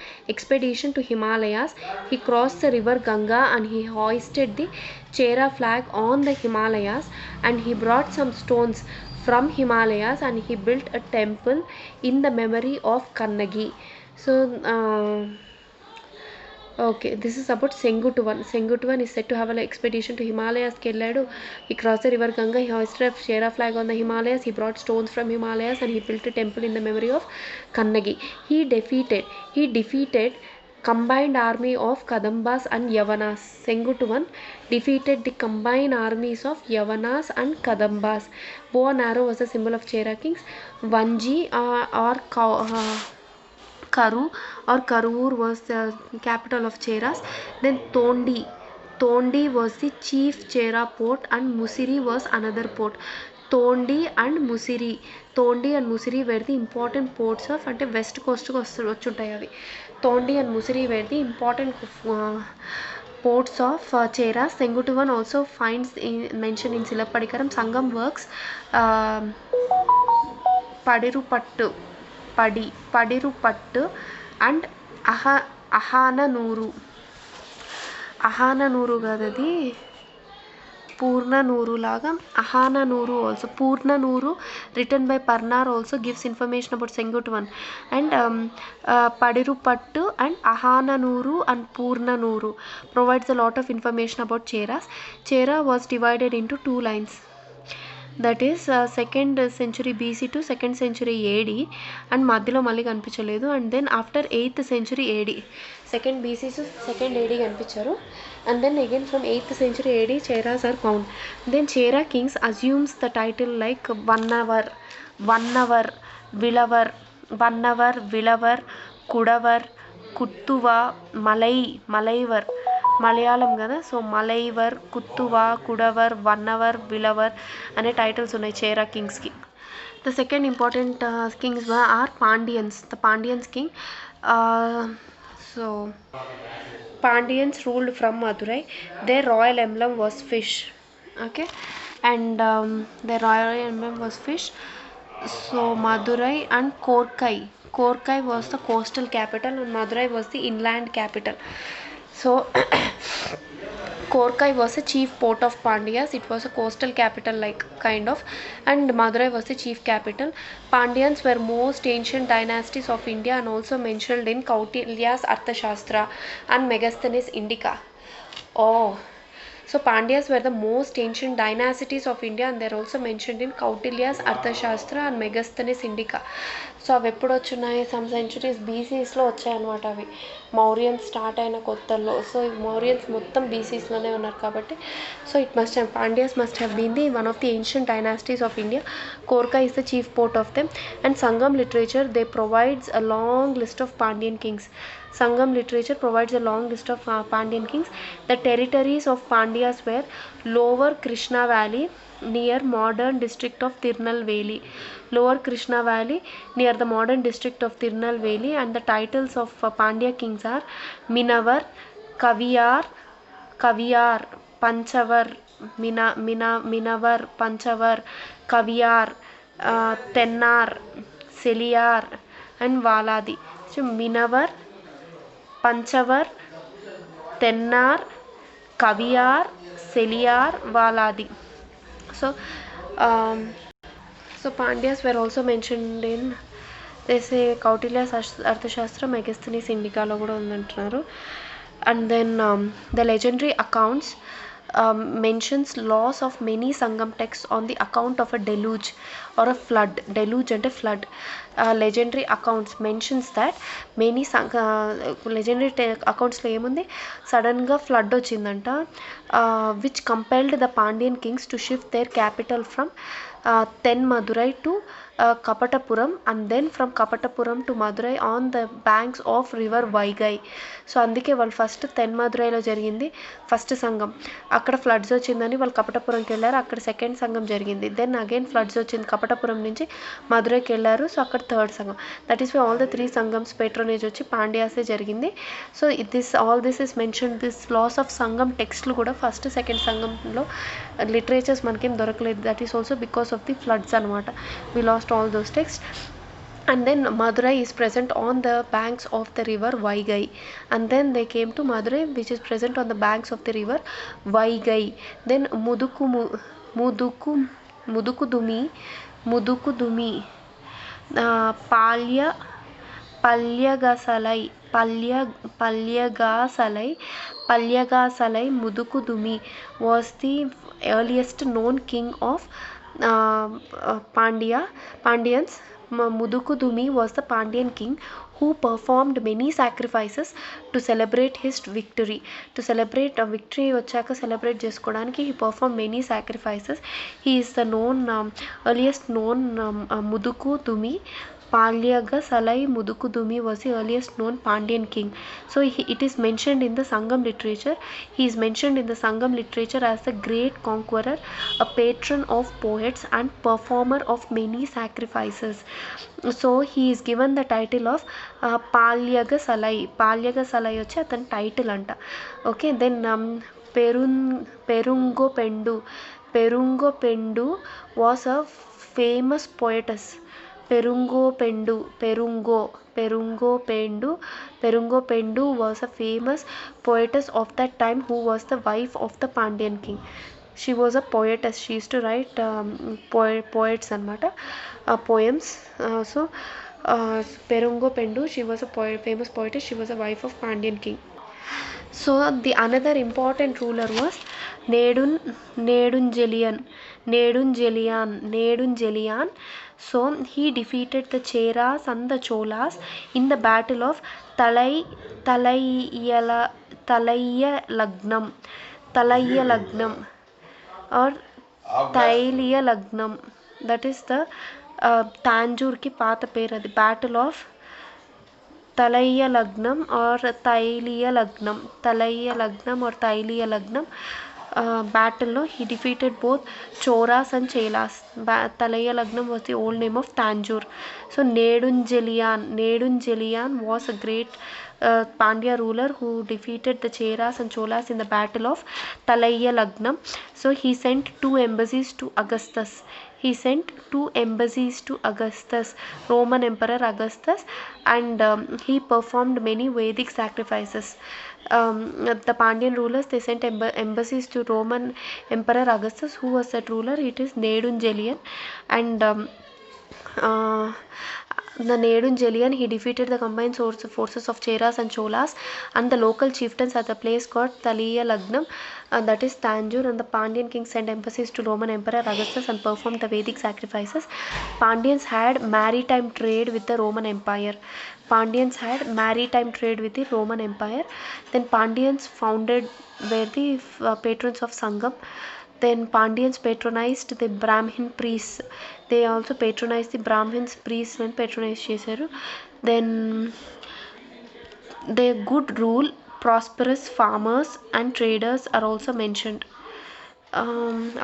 to Himalayas. He crossed the river Ganga and he hoisted the Chera flag on the Himalayas, and he brought some stones from Himalayas and he built a temple in the memory of Kannagi. So okay, this is about Sengutuvan. Sengutuvan is said to have an expedition to Himalayas. He crossed the river Ganga, he hoisted a Chera flag on the Himalayas, he brought stones from Himalayas and he built a temple in the memory of Kannagi. He defeated combined army of Kadambas and Yavanas. Sengutuvan defeated the combined armies of Yavanas and Kadambas. Bow and arrow was a symbol of Chera kings. Vanji or Karur was the capital of Cheras. Then Tondi was the chief Chera port and Musiri was another port. Tondi and Musiri were the important ports of ante west coast ku vachuntayi avi. Tondi and Musiri were the important ports of Cheras. Sengutuvan also finds mention in Silappadikaram. Sangam works Padirupattu and Ahananuru kadadi Purnanuru laga Ahananuru also. Purnanuru written by Parnar also gives information about Sengutuvan, and Padirupattu and Ahananuru and Purnanuru provides a lot of information about Cheras. Chera was divided into two lines, that is 2nd century BC to 2nd century AD, and మధ్యలో మళ్ళీ కనిపించలేదు. And then after 8th century AD, 2nd BC to 2nd AD కనిపించారు, and then again from 8th century AD Cheras are found. Then Chera kings assumes the title like Vannavar, Vilavar, Kudavar, Kuttuva, Malaivar, Malayalam కదా. So మలైవర్, కుత్తువ, కుడవర్, వన్నవర్, విలవర్ అనే titles ఉన్నాయి Chera కింగ్స్కి. The second important kings are Pandyans. The Pandyans king. So Pandyans ruled from Madurai. Their royal emblem was fish. Okay. and the royal emblem was fish. So Madurai and Korkai. Korkai was the coastal capital and Madurai was the inland capital. So Korkai was a chief port of Pandyas. It was a coastal capital, like kind of, and Madurai was the chief capital. Pandyans were most ancient dynasties of India and also mentioned in Kautilya's Arthashastra and Megasthenes Indica. Oh, so Pandyas were the most ancient dynasties of India and they're also mentioned in Kautilya's Arthashastra and Megasthenes Indica. So అవి ఎప్పుడు వచ్చున్నాయి, some centuries బీసీస్లో వచ్చాయన్నమాట. అవి Mauryans start అయిన కొత్తల్లో. So Mauryans మొత్తం బీసీస్లోనే ఉన్నారు కాబట్టి so it must have Pandyas must have been the one of the ancient dynasties of India. Korkai is the chief port of them. And Sangam literature, they provides a long list of Pandyan kings. Sangam literature provides a long list of Pandyan kings. The territories of Pandyas were Lower Krishna Valley near modern district of Tirunelveli. Lower Krishna Valley near the modern district of Tirunelveli, and the titles of Pandya kings are Minavar, Kaviyar, Panchavar, Minavar, Panchavar, Kaviyar, Tennar, Seliyar and Valadi. So Minavar, Panchavar, Tennar, Kaviyar, Seliyar, Valadi. So so Pandyas were also mentioned in, they say, Kautilya's Arthashastra, Megasthenes Indica లో కూడా ఉందంటున్నారు. And then the legendary accounts mentions loss of many Sangam texts on the account of a deluge or a flood. Deluge and a flood. Legendary accounts mentions that many legendary accountsలో ఏముంది, సడన్గా flood వచ్చిందంట, which compelled the Pandyan kings to shift their capital from then Madurai to Kapatapuram, and then from Kapatapuram to Madurai on the banks of river Vaigai. So అందుకే వాళ్ళు first తెన్మదురైలో జరిగింది first సంఘం. అక్కడ floods వచ్చిందని వాళ్ళు కపటపురంకి వెళ్ళారు, అక్కడ సెకండ్ సంఘం జరిగింది. దెన్ అగైన్ ఫ్లడ్స్ వచ్చింది, కపటపురం నుంచి మదురైకి వెళ్ళారు, సో అక్కడ third Sangam. That is why all the 3 Sangams patronage వచ్చి పాండ్యాసే జరిగింది. So all this is mention, this loss of Sangam టెక్స్ట్లు కూడా ఫస్ట్ సెకండ్ సంఘంలో లిటరేచర్స్ మనకేం దొరకలేదు. That is also because of the floods అనమాట. We lost all those texts. And then Madurai is present on the banks of the river Vaigai, and then they came to Madurai, which is present on the banks of the river Vaigai. Then Mudukudumi, Palyagasalai Mudukudumi was the earliest known king of Pandyans. Mudukudumi was the Pandyan king who performed many sacrifices to celebrate his victory. To celebrate a victory వచ్చాక celebrate చేసుకోవడానికి he performed many sacrifices. He is the earliest known Mudukudumi. Palyagasalai Mudukudumi was the earliest known Pandyan king. So it is mentioned in the Sangam literature. He is mentioned in the Sangam literature as the great conqueror, a patron of poets and performer of many sacrifices. So he is given the title of Palyagasalai. Palyagasalai వచ్చి అతని title అంట. Okay, then Perungopendu was a famous poetess. Perungopendu was a famous poetess of that time who was the wife of the Pandyan king. She was a poetess. She used to write poets anamata, poems. So Perungopendu, she was a famous poetess. She was a wife of Pandyan king. So the another important ruler was Nedunjeliyan. So he defeated the Cheras and the Cholas in the battle of Talaiyalagnam or Tailialagnam. That is the Tanjore ki paata peru adi, battle of Talaiyalagnam or Tailialagnam battle lo he defeated both Choras and Chelas. Talaya Lagnam was the old name of Tanjore. So Nedunjeliyan was a great Pandya ruler who defeated the Cheras and Cholas in the battle of Talaya Lagnam. So he sent two embassies to Augustus. Roman Emperor Augustus, and he performed many Vedic sacrifices. The Pandyan rulers, they sent embassies to Roman Emperor Augustus. Who was that ruler? It is Nedunjeliyan, and uh, the Nedunjeliyan, he defeated the combined forces of Cheras and Cholas and the local chieftains at the place called Taliya Lagnam, that is Tanjore, and the Pandyan king sent embassies to Roman Emperor Augustus and performed the Vedic sacrifices. Pandyans had maritime trade with the Roman Empire. Then Pandyans founded were the patrons of Sangam. Then Pandyans patronized the Brahmin priests. They also patronized the Brahmins priests and patronized చేశారు. Then their good rule, prosperous farmers and traders are also mentioned.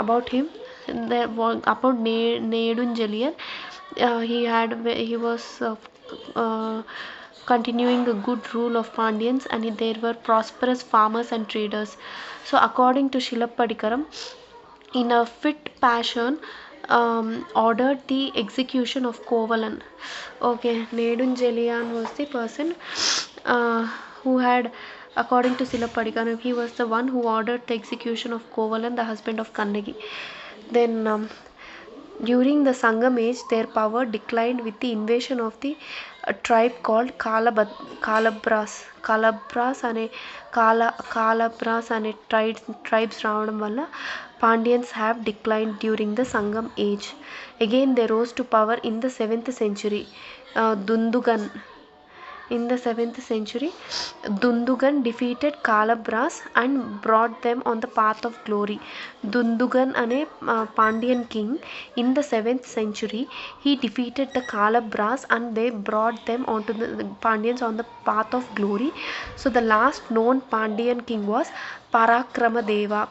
About him, about Nedunjeliyan, he was continuing a good rule of Pandyans, and there were prosperous farmers and traders. So according to Shilappadikaram, in a fit passion, ordered the execution of Kovalan. Okay, Nedunjeliyan was the person who had, according to Shilappadikaram, he was the one who ordered the execution of Kovalan, the husband of Kannagi. Then during the Sangam age, their power declined with the invasion of the tribe called Kalabras అనే tribes రావడం వల్ల Pandyans have declined during the Sangam age. Again they rose to power in the 7th century. Dundugan In the 7th century, Dundugan defeated Kalabras and brought them on the path of glory. Dundugan ane Pandyan king in the 7th century, he defeated the Kalabras and they brought them onto the Pandyans on the path of glory. So the last known Pandyan king was Parakramadeva.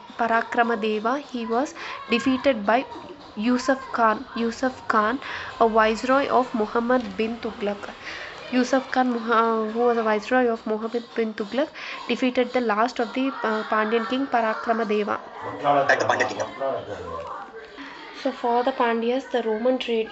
He was defeated by Yusuf Khan, a viceroy of Muhammad bin Tughlaq. Yusuf Khan, who was a viceroy of Muhammad bin Tughlaq, defeated the last of the Pandyan king, Parakramadeva. So for the Pandyas, the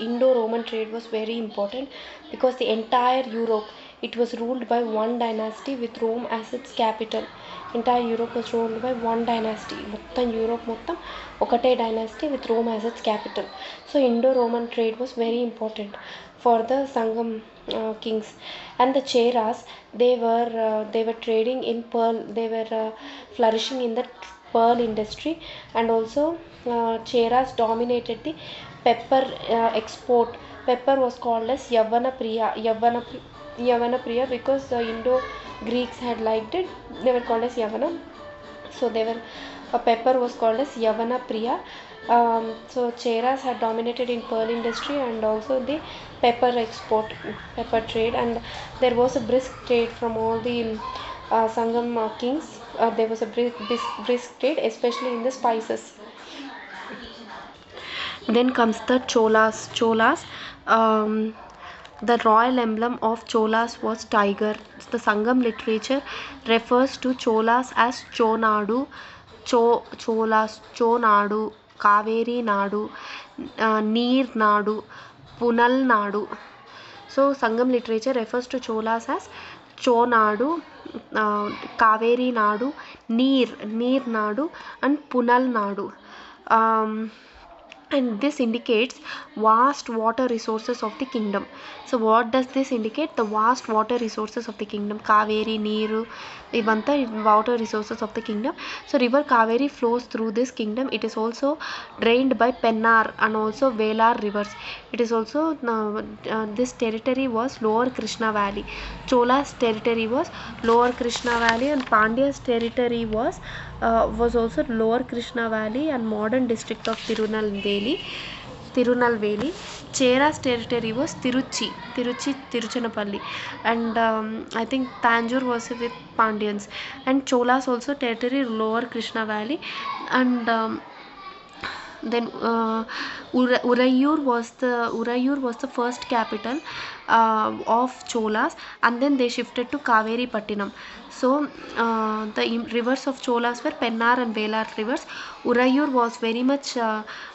Indo-Roman trade was very important, because the entire Europe, it was ruled by one dynasty with Rome as its capital. Entire Europe was ruled by one dynasty. Mottam Europe mottam okate dynasty with Rome as its capital. So Indo-Roman trade was very important for the Sangam kings. And the Cheras, they were trading in pearl. They were flourishing in the pearl industry, and also Cheras dominated the pepper export. Pepper was called as Yavana Priya, because the Indo-Greeks had liked it. They were called as Yavana. So pepper was called as Yavana Priya. So Cheras had dominated in pearl industry and also the pepper trade, and there was a brisk trade from all the Sangam kings. There was a brisk trade, especially in the spices. Then comes the Cholas. The royal emblem of Cholas was tiger. The Sangam literature refers to Cholas as Chonadu, Kaveri Nadu, Neer Nadu, Punal Nadu. So Sangam literature refers to Cholas as Chonadu, Kaveri Nadu, Neer Nadu, and Punal Nadu. And this indicates vast water resources of the kingdom. So what does this indicate? The vast water resources of the kingdom. Kaveri, Neeru, Ivanta, water resources of the kingdom. So river Kaveri flows through this kingdom. It is also drained by Pennar and also Velar rivers. It is also this territory was Lower Krishna Valley. Chola's territory was Lower Krishna Valley, and Pandya's territory was also Lower Krishna Valley and modern district of Tirunelveli. Chera's territory was Tiruchinapalli, and I think Tanjore was with Pandyans, and Chola's also territory Lower Krishna Valley, and Then Urayur was the first capital of Cholas, and then they shifted to Kaveri Pattinam. So the rivers of Cholas were Pennar and Velar rivers. Urayur was very much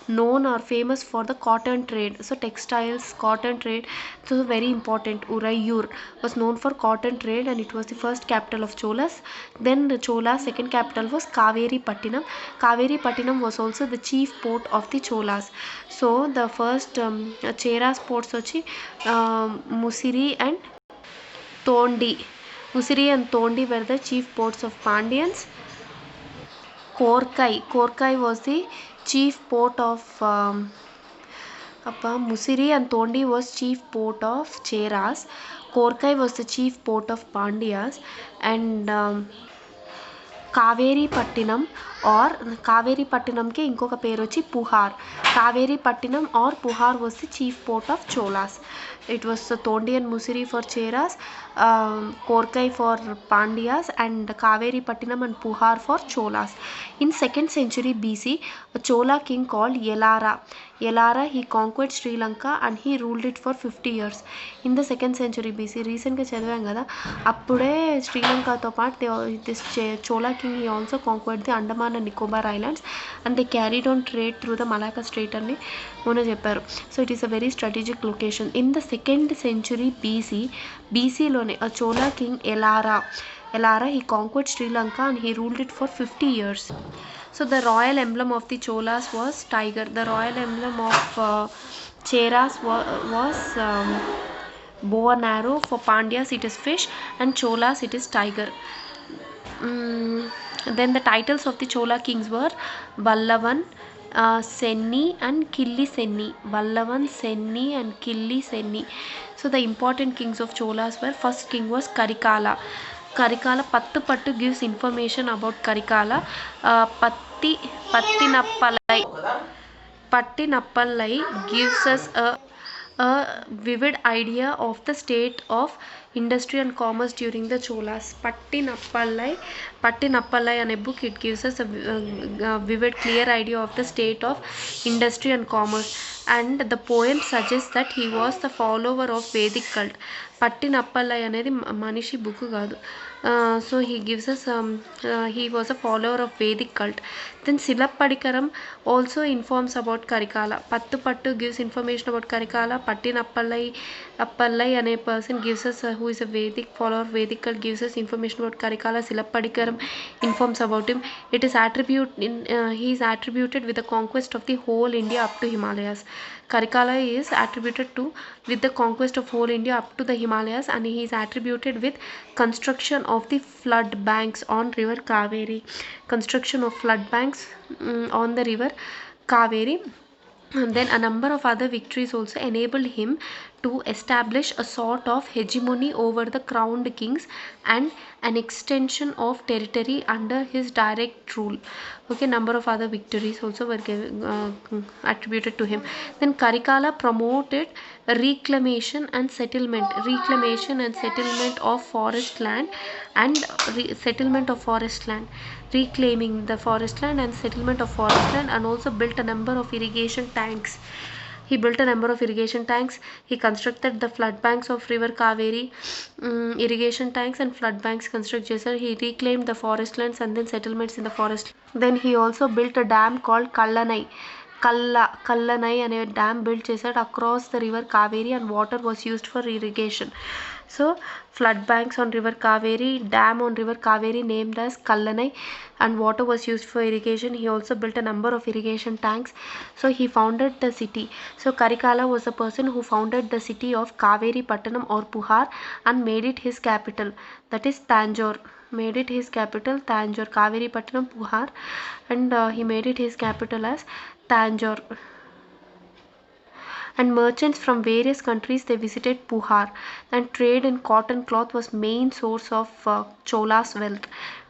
known or famous for the cotton trade, so textiles, cotton trade. So very important. Urayur was known for cotton trade, and it was the first capital of Cholas. Then the Cholas second capital was Kaveri Pattinam. Kaveri Pattinam was also the chief port of the Cholas. So the first Cheras ports vachi Musiri and Tondi. Musiri and Tondi were the chief ports of Pandyans. Korkai was the chief port of Musiri and Tondi was chief port of Cheras. Korkai was the chief port of Pandyas, and Kaveri Pattinam or Kaveri పట్టినంకి ఇంకొక పేరు వచ్చి Puhar. Kaveri Pattinam or Puhar was the chief port of Cholas. It was Tondi and Musiri for Cheras, Korkai for Pandyas, and Kaveri Pattinam and Puhar for Cholas. In second century BC, Chola king called Yelara, he conquered Sri Lanka and he ruled it for 50 years. In the second century BC, రీసెంట్గా చదివాం కదా, అప్పుడే శ్రీలంకతో పాటు this Chola king he also conquered the Andaman and Nicobar Islands, and they carried on trade through the Malacca Strait అని మొన్న చెప్పారు. So it is a very strategic location. In the second century BCలోనే a Chola king Elara he conquered Sri Lanka and he ruled it for 50 years. So the royal emblem of the Cholas was tiger. The royal emblem of Cheras was bow and arrow. For Pandyas it is fish, and Cholas it is tiger. Then the titles of the Chola kings were Vallavan, Senni and Killi Senni. Vallavan, Senni and Killi Senni. So the important kings of Cholas were, first king was Karikala. Pattu gives information about Karikala. Pattinappalai gives us a vivid idea of the state of industry and commerce during the Cholas. Pattinappalai ane book, it gives us a vivid clear idea of the state of industry and commerce, and the poem suggests that he was the follower of Vedic cult. Pattinappalai anedi manishi book kaadu. So he gives us he was a follower of Vedic cult. Then Silappatikaram also informs about Karikala. Pattu gives information about Karikala. Appalai ane person gives us who is a Vedic follower of Vedic cult, gives us information about Karikala. Silappatikaram informs about him. It is he is attributed with the conquest of the whole India up to Himalayas. Karikala is attributed to with the conquest of whole India up to the Himalayas, and he is attributed with construction of the flood banks on river Kaveri. Construction of flood banks on the river Kaveri. And then a number of other victories also enabled him to establish a sort of hegemony over the crowned kings and an extension of territory under his direct rule. Okay, number of other victories also were attributed to him. Then Karikala promoted reclamation and settlement of forest land and settlement of forest land, reclaiming the forest land and settlement of forest land, and also built a number of irrigation tanks. He built a number of irrigation tanks. He constructed the flood banks of river Kaveri. Irrigation tanks and flood banks constructed. He reclaimed the forest lands and then settlements in the forest. Then he also built a dam called Kallanai అనే dam build చేశాడు across the river Kaveri, and water was used for irrigation. So flood banks on river Kaveri, dam on river Kaveri named as Kallanai, and water was used for irrigation. He also built a number of irrigation tanks. So he founded the city. So Karikala was the person who founded the city of Kaveri Pattanam or Puhar and made it his capital, that is Tanjore. Kaveri Pattanam, Puhar, and he made it his capital as Tanjore. And merchants from various countries, they visited Puhar, and trade in cotton cloth was main source of Chola's wealth.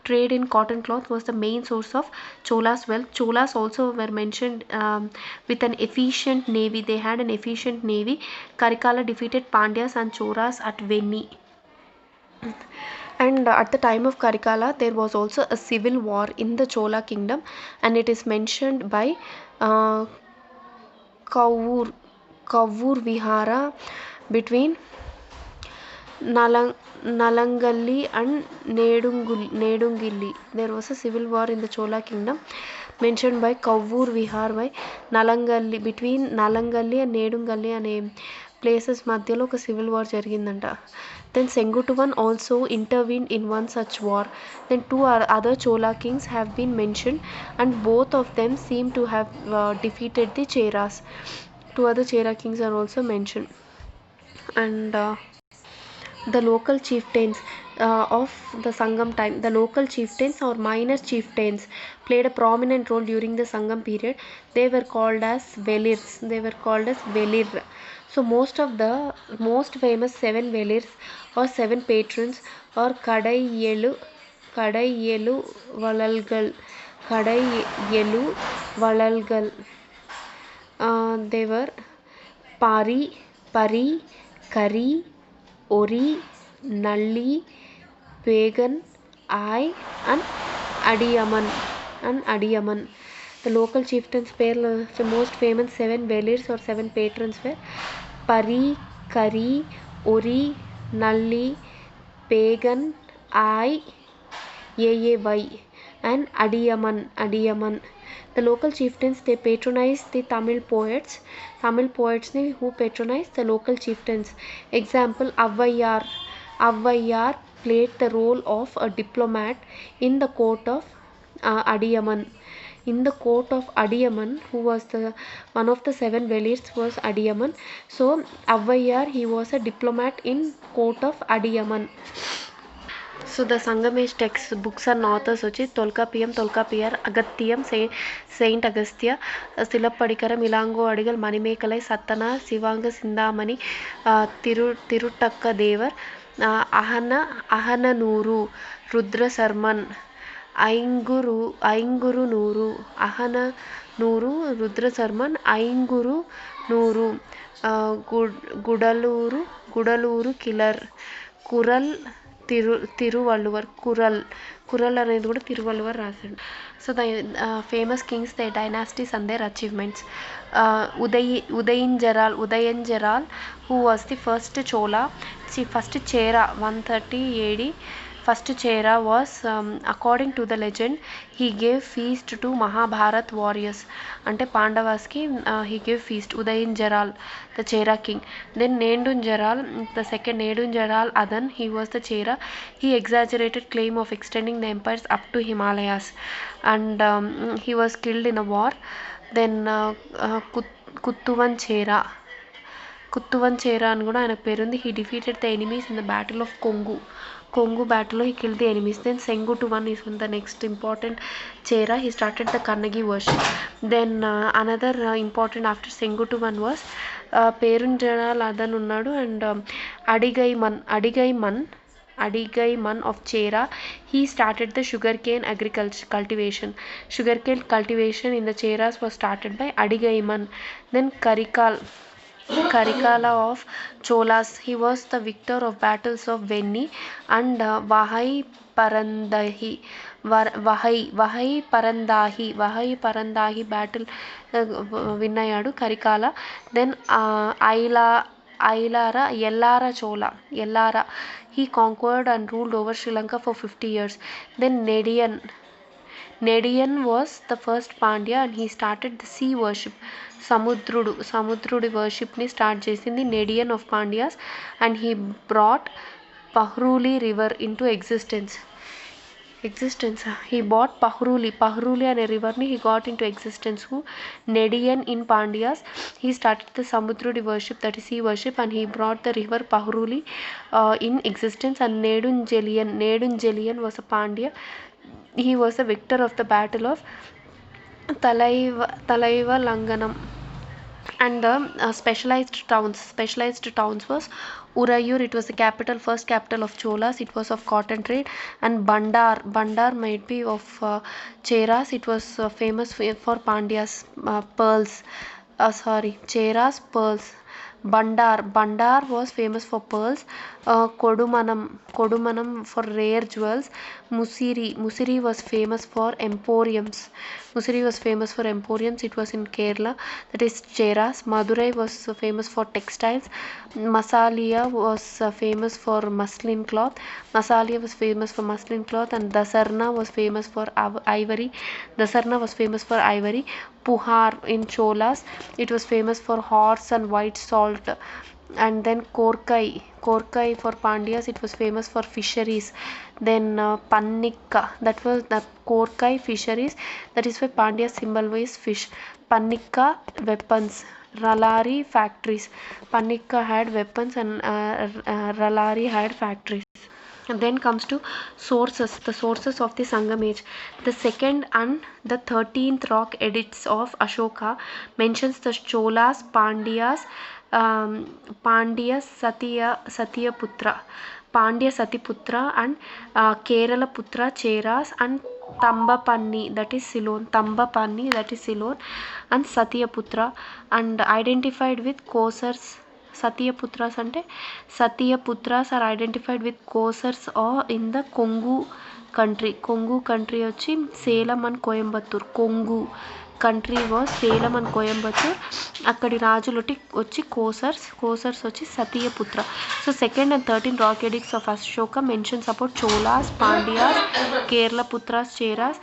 Trade in cotton cloth was the main source of Chola's wealth. Cholas also were mentioned with an efficient navy. They had an efficient navy. Karikala defeated Pandyas and Cholas at Venni. And at the time of Karikala, there was also a civil war in the Chola kingdom, and it is mentioned by uh, Kavur Vihara between Nalangalli and Nedungilli. There was a civil war in the Chola kingdom mentioned by Kavur Vihar by Nalangalli, between Nalangalli and Nedungalli అనే places మధ్యలో ఒక civil war జరిగిందంట. Then Sengotuvan also intervened in one such war. Then two other Chola kings have been mentioned, and both of them seem to have defeated the Cheras. Two other Chera kings are also mentioned. And the local chieftains of the Sangam time. The local chieftains or minor chieftains played a prominent role during the Sangam period. They were called as Velirs. Velir. So most famous 7 Velirs or 7 patrons or Kadai Yelu Valalgal. They were Pari, Kari, Ori, Nalli, Pagan, I, and Adiyaman. The local chieftains the most famous 7 Velirs or 7 patrons were Pari, Kari, Ori, Nalli, Pagan, I, Yay, and Adiyaman. The local chieftains, they patronized the Tamil poets who patronized the local chieftains. Example, Avvaiyar played the role of a diplomat in the court of Adiyaman. In the court of Adiyaman, who was one of the 7 Velirs was Adiyaman. So Avvaiyar, he was a diplomat in court of Adiyaman. So the Sangamesh text books and authors వచ్చి Tolkappiyar, Agathiyam, saint Agastya, Silappadikaram, Ilango Adigal, Manimekalai, Sattanar, Sivaga Chintamani, Thiruthakka Thevar, Agananuru, Rudrasarman, Ainkurunuru, Agananuru, Rudrasarman, Ainkurunuru, Kudalur Kilar, Kural, Thiruvalluvar, Kural అనేది కూడా తిరువళ్ళువర్ రాశాడు. So the famous kings, the dynasties and their achievements. Udayanjeral who was the first Chola. First Chera 130 AD. First Chera was, according to the legend, he gave feast to Mahabharat warriors. Ante Pandavaski he gave feast. Udayinjaral, the Chera king. Then Nedunjaral, the second Nedunjaral Adan, he was the Chera. He exaggerated claim of extending the empires up to Himalayas, and he was killed in a war. Then Kuttuvan Chera అని కూడా ఆయనకు పేరుంది. He defeated the enemies in the battle of Kongu battle. He killed the enemies. Then Sengotuvan is the next important Chera. He started the Kannagi worship. Then another important after Sengotuvan was Perunjaral Adan ఉన్నాడు, and Adigaiman of Chera. He started the sugarcane cultivation. Sugarcane cultivation in the Cheras was started by Adigaiman. Then Karikala of Cholas. He was the victor of battles of Venni and Vahai Parandahi battle విన్నయ్యాడు Karikala. Then Yellara Chola. He conquered and ruled over Sri Lanka for 50 years. Then Nediyan was the first Pandya, and he started the sea worship. Samudrudu worship ni start చేసింది Nediyan of Pandyas, and he brought Pahruli river into existence. He bought Pahruli and a river ni he got into existence. Who? Nediyan in Pandyas. He started the Samudrudu worship, that is sea worship, and he brought the river Pahruli in existence. And Nedunjeliyan was a Pandya. He was the victor of the battle of Talaiva Langanam. And the specialized towns was Urayur. It was the first capital of Cholas. It was of cotton trade. And Bandar might be of Cheras. It was famous for Pandya's pearls. Cheras pearls. Bandar was famous for pearls. Kodumanam for rare jewels. Musiri was famous for emporiums. Mussoorie was famous for emporiums. It was in Kerala, that is Cheras. Madurai was famous for textiles. Masalia was famous for muslin cloth. Masalia was famous for muslin cloth, and Dasarna was famous for ivory. Dasarna was famous for ivory. Puhar in Cholas, it was famous for horse and white salt. And then Korkai for Pandyas, it was famous for fisheries. Then Pannika, that was the Korkai fisheries, that is why Pandya symbol was fish. Pannika weapons. Ralari factories. Pannika had weapons and Ralari had factories. And then comes to sources, the sources of the Sangam age. The second and the 13th rock edicts of Ashoka mentions the Cholas, Pandyas, Pandya Satyaputra, Pandya Satiputra, and Kerala Putra Cheras, and Tambapanni, that is Ceylon, Tambapanni, that is Ceylon, and Satyaputra, and identified with Kosars. Satyaputras ante Satyaputras are identified with Kosars or in the Kongu country. Kongu country వచ్చి Salem and Coimbatore. Kongu country was Salem and Coimbatore. అక్కడి రాజులు వచ్చి కోసర్స్ వచ్చి Satiyaputra. So second and 13 rock edicts of Ashoka mentions about Cholas, Pandyas, Keralaputras, Cheras,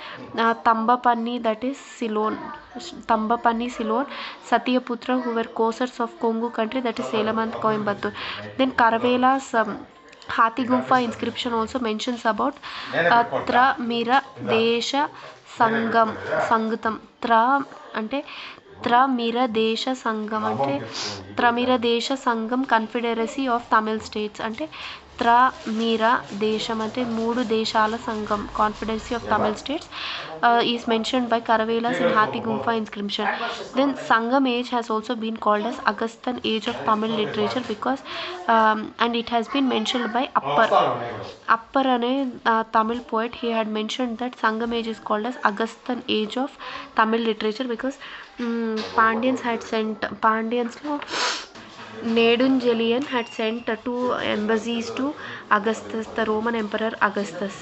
Tambapanni, that is Ceylon, Tambapani, Ceylon, Satyaputra, who were Kosars of Kongu country, that is Salem and Coimbatore. Then Karavela's Hathi Gumfa inscription also mentions about Tramira Desha Sangatam. అంటే Tramira Desha Sangam అంటే Tramira Desha Sangam Confederacy of Tamil States. అంటే Tramira దేశం అంటే మూడు దేశాల సంఘం, confederacy of Tamil states, is mentioned by Karavelas in Hathi Gumfa inscription. Then Sangam age has also been called as Agasthan age of Tamil literature because and it has been mentioned by Appar అనే Tamil poet. He had mentioned that Sangam age is called as Agasthan age of Tamil literature because Pandyans లో Nedunjelian had sent two embassies to Augustus, the Roman Emperor Augustus.